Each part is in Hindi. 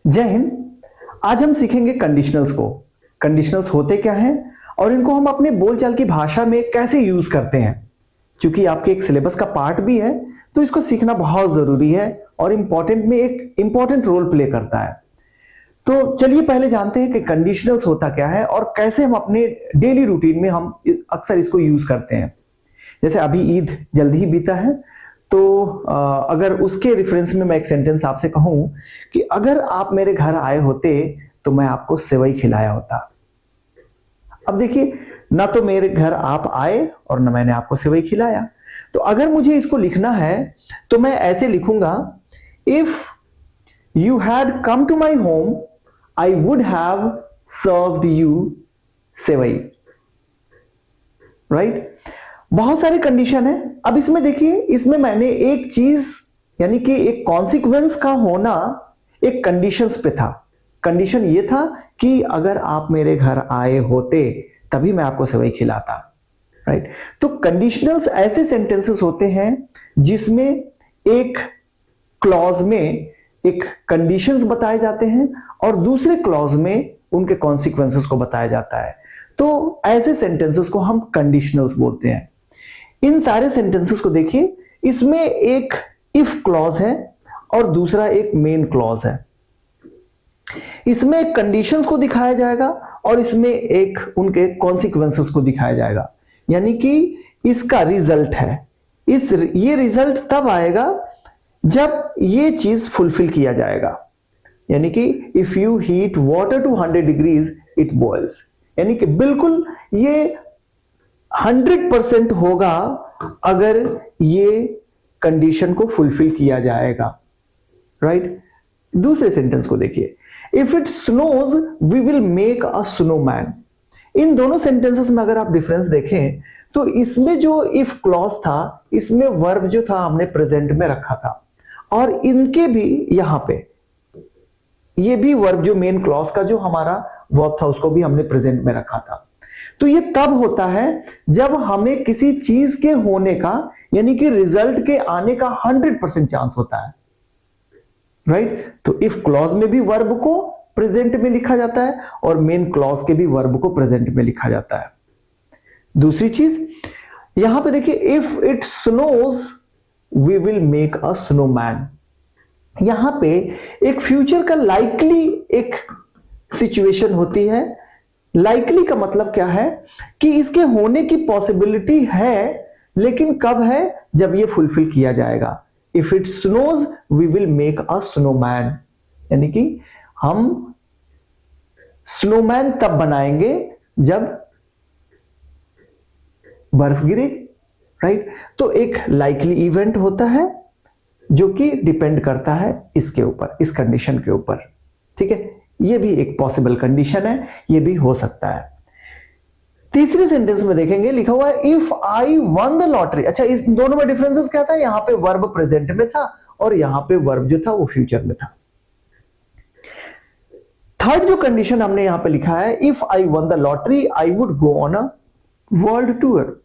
जय हिंद। आज हम सीखेंगे कंडीशनल्स को। कंडीशनल्स होते क्या हैं और इनको हम अपने बोलचाल की भाषा में कैसे यूज करते हैं। क्योंकि आपके एक सिलेबस का पार्ट भी है तो इसको सीखना बहुत जरूरी है और इंपॉर्टेंट में एक इंपॉर्टेंट रोल प्ले करता है। तो चलिए पहले जानते हैं कि कंडीशनल्स होता क्या है और कैसे हम अपने डेली रूटीन में हम अक्सर इसको यूज करते हैं। जैसे अभी ईद जल्दी ही बीता है, तो अगर उसके रेफरेंस में मैं एक सेंटेंस आपसे कहूं कि अगर आप मेरे घर आए होते तो मैं आपको सेवई खिलाया होता। अब देखिए, ना तो मेरे घर आप आए और ना मैंने आपको सेवई खिलाया। तो अगर मुझे इसको लिखना है तो मैं ऐसे लिखूंगा, if you had come to my home I would have served you sevai. Right? बहुत सारे कंडीशन है। अब इसमें देखिए, इसमें मैंने एक चीज यानी कि एक कॉन्सिक्वेंस का होना एक कंडीशंस पे था। कंडीशन ये था कि अगर आप मेरे घर आए होते तभी मैं आपको सेवई खिलाता। राइट? तो कंडीशनल्स ऐसे सेंटेंसेस होते हैं जिसमें एक क्लॉज में एक कंडीशंस बताए जाते हैं और दूसरे क्लॉज में उनके कॉन्सिक्वेंसेस को बताया जाता है। तो ऐसे सेंटेंसेस को हम कंडीशनल्स बोलते हैं। इन सारे सेंटेंसेस को देखिए, इसमें एक इफ क्लॉज है और दूसरा एक मेन क्लॉज है। इसमें एक कंडीशंस को दिखाया जाएगा और इसमें एक उनके कॉन्सिक्वेंसेस को दिखाया जाएगा। यानी कि इसका रिजल्ट है, ये रिजल्ट तब आएगा जब ये चीज फुलफिल किया जाएगा। यानी कि if you heat water to 100 degrees it boils. यानी कि बिल्कुल ये 100% होगा अगर ये कंडीशन को फुलफिल किया जाएगा। राइट? दूसरे सेंटेंस को देखिए, if it snows we will make a snowman. इन दोनों सेंटेंसेस में अगर आप डिफरेंस देखें तो इसमें जो इफ क्लॉज था, इसमें वर्ब जो था हमने प्रेजेंट में रखा था और इनके भी यहां पे ये भी वर्ब जो मेन क्लॉज का जो हमारा वर्ब था उसको भी हमने प्रेजेंट में रखा था। तो ये तब होता है जब हमें किसी चीज के होने का यानी कि रिजल्ट के आने का 100% चांस होता है। राइट? तो इफ क्लॉज में भी वर्ब को प्रेजेंट में लिखा जाता है और मेन क्लॉज के भी वर्ब को प्रेजेंट में लिखा जाता है। दूसरी चीज यहां पे देखिए, if it snows we will make a snowman. यहां पे एक फ्यूचर का लाइकली एक सिचुएशन होती है। लाइकली का मतलब क्या है कि इसके होने की पॉसिबिलिटी है, लेकिन कब है? जब ये फुलफिल किया जाएगा। If it snows we will make a snowman. यानी कि हम स्नोमैन तब बनाएंगे जब बर्फ गिरे। राइट? तो एक लाइकली इवेंट होता है जो कि डिपेंड करता है इसके ऊपर, इस कंडीशन के ऊपर। ठीक है? ये भी एक पॉसिबल कंडीशन है, ये भी हो सकता है। तीसरे सेंटेंस में देखेंगे, लिखा हुआ है if I one the lottery. अच्छा, इस दोनों में डिफरेंसेस क्या था? यहां पे वर्ब प्रेजेंट में था और यहां पे वर्ब जो था वो फ्यूचर में था। थर्ड जो कंडीशन हमने यहां पे लिखा है, if I one the lottery I would go on a world tour.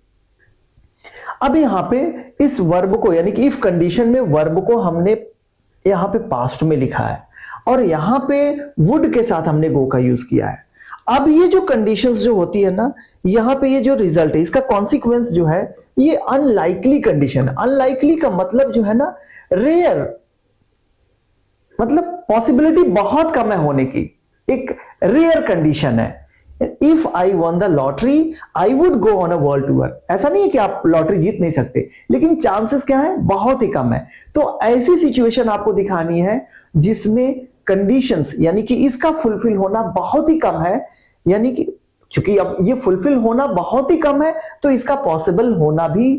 अब यहां पे इस वर्ब को यानी कि इफ कंडीशन में वर्ब को हमने यहां पे पास्ट में लिखा है और यहां पे वुड के साथ हमने गो का यूज किया है। अब ये जो कंडीशंस जो होती है ना, यहां पे ये जो रिजल्ट है इसका कॉन्सिक्वेंस जो है ये अनलाइकली कंडीशन है। अनलाइकली का मतलब जो है ना, रेयर, मतलब पॉसिबिलिटी बहुत कम है होने की, एक रेयर कंडीशन है। If I one the lottery I would go on a world tour. ऐसा नहीं है कि आप लॉटरी जीत नहीं सकते, लेकिन चांसेस क्या है? बहुत ही कम है। तो ऐसी सिचुएशन आपको दिखानी है जिसमें कंडीशंस यानी कि इसका फुलफिल होना बहुत ही कम है। यानी कि चूंकि अब ये फुलफिल होना बहुत ही कम है तो इसका पॉसिबल होना भी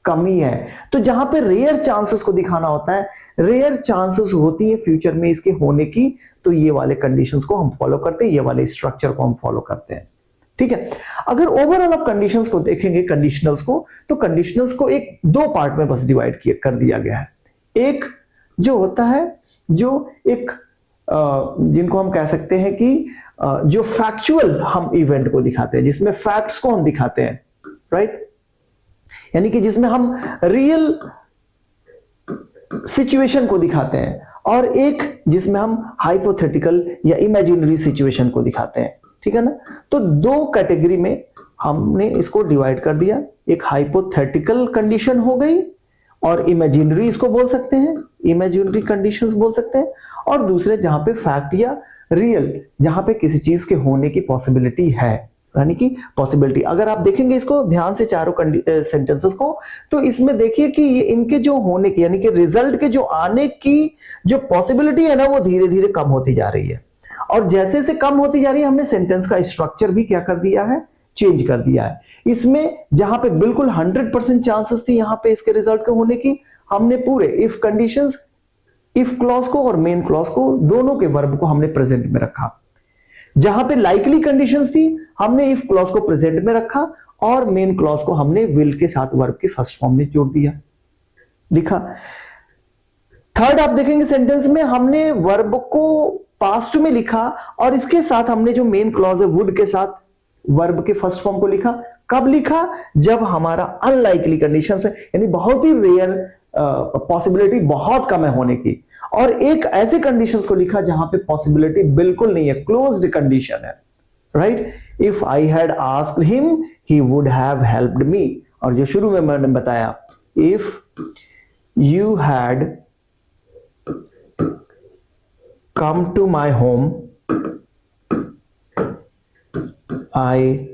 कम ही है। तो जहां पे रेयर चांसेस को दिखाना होता है, रेयर चांसेस होती है फ्यूचर में इसके होने की, तो ये वाले कंडीशंस को हम फॉलो करते हैं, ये वाले स्ट्रक्चर को हम फॉलो करते हैं। ठीक है? अगर ओवरऑल आप कंडीशंस को देखेंगे, कंडीशनल्स को, तो कंडीशनल्स को एक दो पार्ट में बस डिवाइड कर दिया गया है। एक जो होता है जो एक जिनको हम कह सकते हैं कि जो फैक्चुअल हम इवेंट को दिखाते हैं, जिसमें फैक्ट्स को हम दिखाते हैं। राइट? यानी कि जिसमें हम रियल सिचुएशन को दिखाते हैं और एक जिसमें हम हाइपोथेटिकल या इमेजिनरी सिचुएशन को दिखाते हैं, ठीक है ना। तो दो कैटेगरी में हमने इसको डिवाइड कर दिया, एक हाइपोथेटिकल कंडीशन हो गई और इमेजिनरी इसको बोल सकते हैं, इमेजिनरी कंडीशंस बोल सकते हैं, और दूसरे जहां पे फैक्ट या रियल, जहां पे किसी चीज के होने की पॉसिबिलिटी है, यानी कि पॉसिबिलिटी। अगर आप देखेंगे इसको ध्यान से चारों सेंटेंसेस को, तो इसमें देखिए कि ये इनके जो होने की यानी कि रिजल्ट के जो आने की जो पॉसिबिलिटी है ना, वो धीरे धीरे कम होती जा रही है। और जैसे जैसे कम होती जा रही है, हमने सेंटेंस का स्ट्रक्चर भी क्या कर दिया है, चेंज कर दिया है। इसमें जहां पे बिल्कुल 100% चांसेस थी यहां पे इसके रिजल्ट के होने की, हमने पूरे इफ कंडीशंस, इफ क्लॉज को और मेन क्लॉज को, दोनों के वर्ब को हमने प्रेजेंट में रखा। जहां पे लाइकली कंडीशंस थी, हमने इफ क्लॉज को प्रेजेंट में रखा और मेन क्लॉज को हमने विल के साथ वर्ब के फर्स्ट फॉर्म में जोड़ दिया, लिखा। थर्ड आप देखेंगे सेंटेंस में हमने वर्ब को पास्ट में लिखा और इसके साथ हमने जो मेन क्लॉज है वुड के साथ वर्ब के फर्स्ट फॉर्म को लिखा। कब लिखा? जब हमारा अनलाइकली कंडीशंस है, यानी बहुत ही रेयर पॉसिबिलिटी बहुत कम है होने की, और एक ऐसे कंडीशंस को लिखा जहां पे पॉसिबिलिटी बिल्कुल नहीं है, क्लोज्ड कंडीशन है, right. If I had asked him he would have helped me, और जो शुरू में मैंने बताया, if you had come to my home I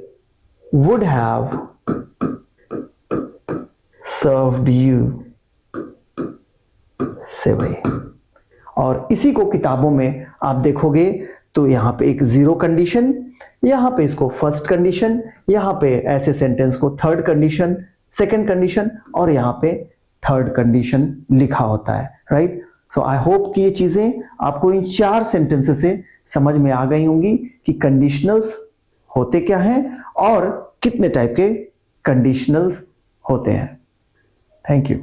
would have served you सेवे। और इसी को किताबों में आप देखोगे तो यहां पे एक जीरो कंडीशन, यहां पे इसको फर्स्ट कंडीशन, यहां पे ऐसे सेंटेंस को थर्ड कंडीशन, सेकंड कंडीशन, और यहां पे थर्ड कंडीशन लिखा होता है, राइट। सो आई होप कि ये चीजें आपको इन चार सेंटेंसेस से समझ में आ गई होंगी कि कंडीशनल्स होते क्या हैं और कितने टाइप के कंडीशनल्स होते हैं। Thank you.